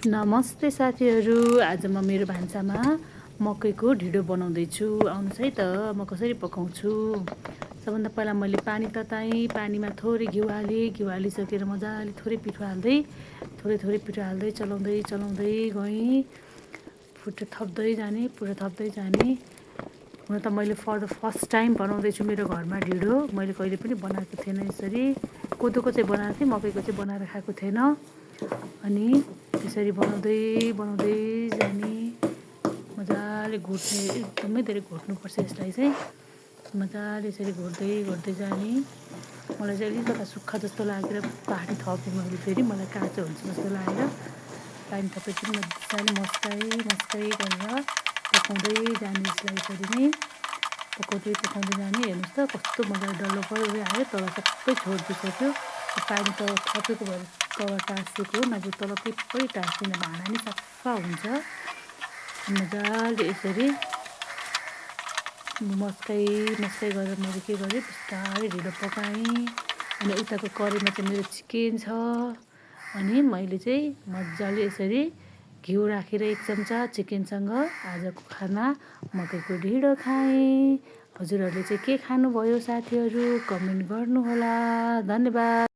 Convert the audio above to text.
नमस्ते साथीहरू। आज म मेरो भान्सामा मकैको ढिँडो बनाउँदैछु। आउनुहोस् है त म कसरी पकाउँछु। सबभन्दा पहिला मैले पानी तताएँ। पानीमा थोरै घिउ हालेँ। घिउ हालिसकेर मजाले थोरै पिठो हाल्दै थोरै पिठो हाल्दै चलाउँदै गएँ। थप्दै जाने। हुन त मैले फर द फर्स्ट टाइम बनाउँदैछु मेरो घरमा ढिँडो। मैले कहिले पनि बनाएको थिएन यसरी। कोदोको चाहिँ बनाएको थिएँ, मकैको चाहिँ बनाएर खाएको थिएन। अनि त्यसरी बनाउँदै जाने। मजाले घोट्ने, एकदमै धेरै घोट्नुपर्छ यसलाई चाहिँ। मजाले यसरी घोट्दै जाने। मलाई चाहिँ अलिकता सुक्खा जस्तो लागेर पानी थपेँ मैले फेरि। मलाई काँचो हुन्छ जस्तो लागेर पानी थपेपछि मजाले मस्काई गरेर पकाउँदै जाने यसलाई यसरी नै। पकाउँदै जाने। हेर्नुहोस् त कस्तो मजाले डल्लो पऱ्यो आयो। तल सबै छोडिदिइसक्यो। पानी त थपेको भएर तल टाँसिएको, नभए तल केही पनि टाँसिएन। भाँडा नै सफा हुन्छ। मजाले यसरी मस्काई गरेर मैले के गरेँ, बिस्तारै ढिँडो पकाएँ। अनि उताको कराईमा चाहिँ मेरो चिकन छ। अनि मैले चाहिँ मजाले यसरी घिउ राखेर 1 चम्चा चिकनसँग आजको खाना मकैको ढिँडो खाएँ। हजुरहरूले चाहिँ के खानुभयो साथीहरू? कमेन्ट गर्नुहोला। धन्यवाद।